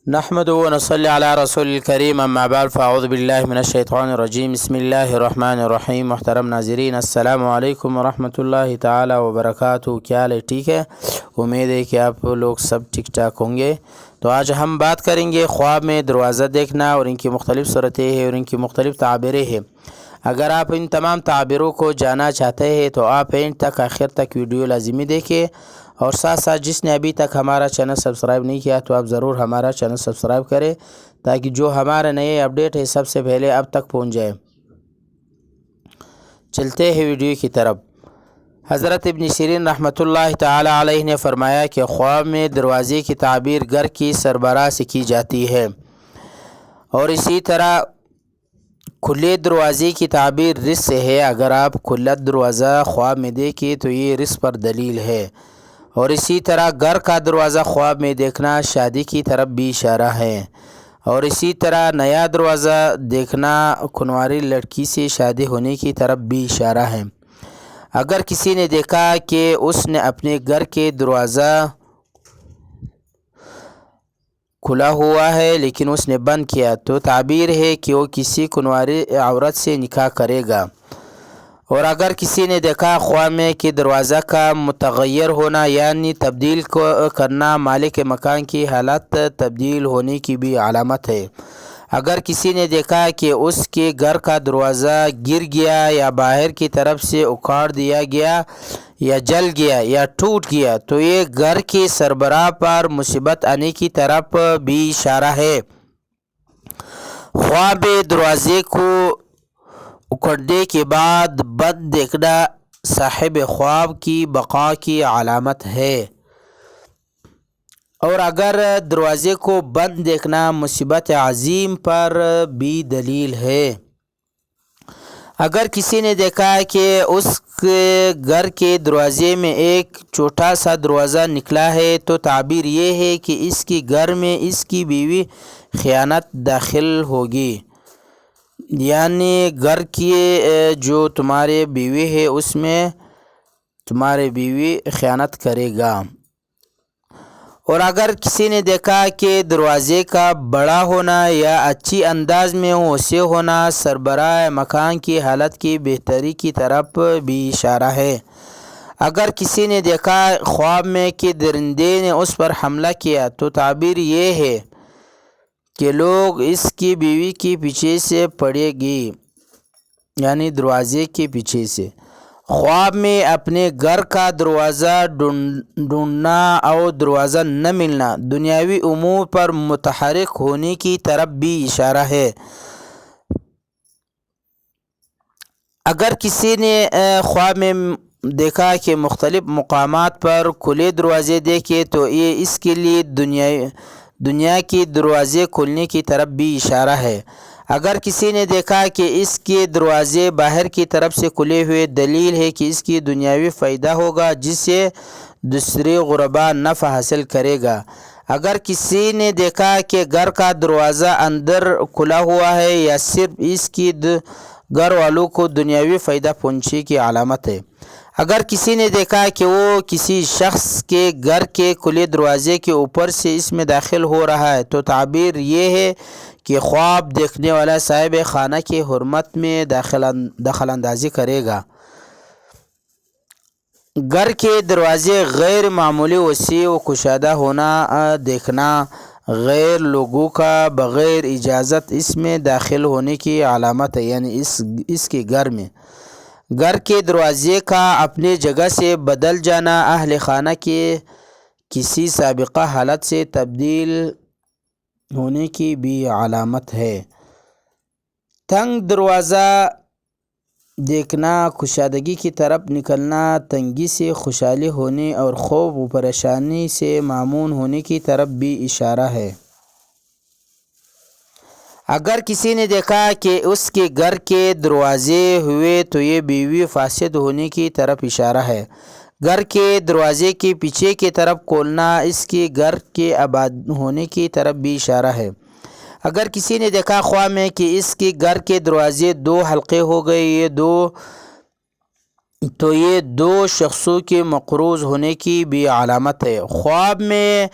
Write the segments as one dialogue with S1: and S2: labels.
S1: نحمد و نصلی علی رسول الکریم اما بعد فاعوذ باللہ من الشیطان الرجیم بسم اللہ الرحمن الرحیم۔ محترم ناظرین السلام علیکم ورحمۃ اللہ تعالی وبرکاتہ۔ کیا حال ہے؟ ٹھیک ہے، امید ہے کہ آپ لوگ سب ٹھیک ٹھاک ہوں گے۔ تو آج ہم بات کریں گے خواب میں دروازہ دیکھنا اور ان کی مختلف صورتیں ہیں اور ان کی مختلف تعبیریں ہیں۔ اگر آپ ان تمام تعبیروں کو جاننا چاہتے ہیں تو آپ اینڈ تک آخر تک ویڈیو لازمی دیکھیں، اور ساتھ ساتھ جس نے ابھی تک ہمارا چینل سبسکرائب نہیں کیا تو آپ ضرور ہمارا چینل سبسکرائب کریں تاکہ جو ہمارے نئے اپڈیٹ ہے سب سے پہلے اب تک پہنچ جائے۔ چلتے ہیں ویڈیو کی طرف۔ حضرت ابن سیرین رحمۃ اللہ تعالی علیہ نے فرمایا کہ خواب میں دروازے کی تعبیر گھر کی سربراہ سے کی جاتی ہے، اور اسی طرح کھلے دروازے کی تعبیر رزق سے ہے۔ اگر آپ کھلا دروازہ خواب میں دیکھیں تو یہ رزق پر دلیل ہے، اور اسی طرح گھر کا دروازہ خواب میں دیکھنا شادی کی طرف بھی اشارہ ہے، اور اسی طرح نیا دروازہ دیکھنا کنواری لڑکی سے شادی ہونے کی طرف بھی اشارہ ہے۔ اگر کسی نے دیکھا کہ اس نے اپنے گھر کے دروازہ کھلا ہوا ہے لیکن اس نے بند کیا تو تعبیر ہے کہ وہ کسی کنواری عورت سے نکاح کرے گا۔ اور اگر کسی نے دیکھا خواب میں کہ دروازہ کا متغیر ہونا یعنی تبدیل کرنا مالک مکان کی حالت تبدیل ہونے کی بھی علامت ہے۔ اگر کسی نے دیکھا کہ اس کے گھر کا دروازہ گر گیا یا باہر کی طرف سے اکھاڑ دیا گیا یا جل گیا یا ٹوٹ گیا تو یہ گھر کے سربراہ پر مصیبت آنے کی طرف بھی اشارہ ہے۔ خواب میں دروازے کو اکھڑنے کے بعد بند دیکھنا صاحب خواب کی بقا کی علامت ہے، اور اگر دروازے کو بند دیکھنا مصیبت عظیم پر بھی دلیل ہے۔ اگر کسی نے دیکھا کہ اس کے گھر کے دروازے میں ایک چھوٹا سا دروازہ نکلا ہے تو تعبیر یہ ہے کہ اس کے گھر میں اس کی بیوی خیانت داخل ہوگی، یعنی گھر کی جو تمہارے بیوی ہے اس میں تمہارے بیوی خیانت کرے گا۔ اور اگر کسی نے دیکھا کہ دروازے کا بڑا ہونا یا اچھی انداز میں وسیع ہونا سربراہ مکان کی حالت کی بہتری کی طرف بھی اشارہ ہے۔ اگر کسی نے دیکھا خواب میں کہ درندے نے اس پر حملہ کیا تو تعبیر یہ ہے کہ لوگ اس کی بیوی کے پیچھے سے پڑے گی، یعنی دروازے کے پیچھے سے۔ خواب میں اپنے گھر کا دروازہ ڈھونڈنا اور دروازہ نہ ملنا دنیاوی امور پر متحرک ہونے کی طرف بھی اشارہ ہے۔ اگر کسی نے خواب میں دیکھا کہ مختلف مقامات پر کھلے دروازے دیکھے تو یہ اس کے لیے دنیا کے دروازے کھلنے کی طرف بھی اشارہ ہے۔ اگر کسی نے دیکھا کہ اس کے دروازے باہر کی طرف سے کھلے ہوئے دلیل ہے کہ اس کی دنیاوی فائدہ ہوگا جس سے دوسرے غربا نفع حاصل کرے گا۔ اگر کسی نے دیکھا کہ گھر کا دروازہ اندر کھلا ہوا ہے یا صرف اس کی گھر والوں کو دنیاوی فائدہ پہنچے کی علامت ہے۔ اگر کسی نے دیکھا کہ وہ کسی شخص کے گھر کے کھلے دروازے کے اوپر سے اس میں داخل ہو رہا ہے تو تعبیر یہ ہے کہ خواب دیکھنے والا صاحب خانہ کی حرمت میں دخل اندازی کرے گا۔ گھر کے دروازے غیر معمولی وسیع و کشادہ ہونا دیکھنا غیر لوگوں کا بغیر اجازت اس میں داخل ہونے کی علامت ہے، یعنی اس کے گھر کے دروازے کا اپنے جگہ سے بدل جانا اہل خانہ کے کسی سابقہ حالت سے تبدیل ہونے کی بھی علامت ہے۔ تنگ دروازہ دیکھنا کشادگی کی طرف نکلنا، تنگی سے خوشحالی ہونے اور خوف و پریشانی سے مامون ہونے کی طرف بھی اشارہ ہے۔ اگر کسی نے دیکھا کہ اس کے گھر کے دروازے ہوئے تو یہ بیوی فاسد ہونے کی طرف اشارہ ہے۔ گھر کے دروازے کے پیچھے کی طرف کھولنا اس کے گھر کے آباد ہونے کی طرف بھی اشارہ ہے۔ اگر کسی نے دیکھا خواب میں کہ اس کے گھر کے دروازے دو حلقے ہو گئے تو یہ دو شخصوں کے مقروض ہونے کی بھی علامت ہے۔ خواب میں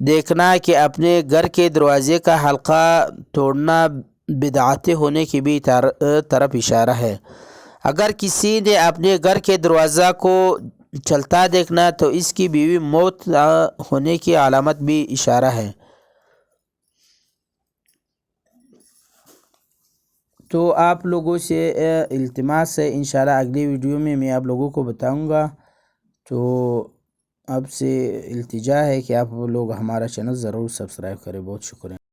S1: دیکھنا کہ اپنے گھر کے دروازے کا حلقہ توڑنا بدعت ہونے کی بھی طرف اشارہ ہے۔ اگر کسی نے اپنے گھر کے دروازہ کو چلتا دیکھنا تو اس کی بیوی موت ہونے کی علامت بھی اشارہ ہے۔ تو آپ لوگوں سے التماس ہے، انشاءاللہ اگلی ویڈیو میں آپ لوگوں کو بتاؤں گا۔ تو اب سے التجا ہے کہ آپ لوگ ہمارا چینل ضرور سبسکرائب کریں۔ بہت شکریہ۔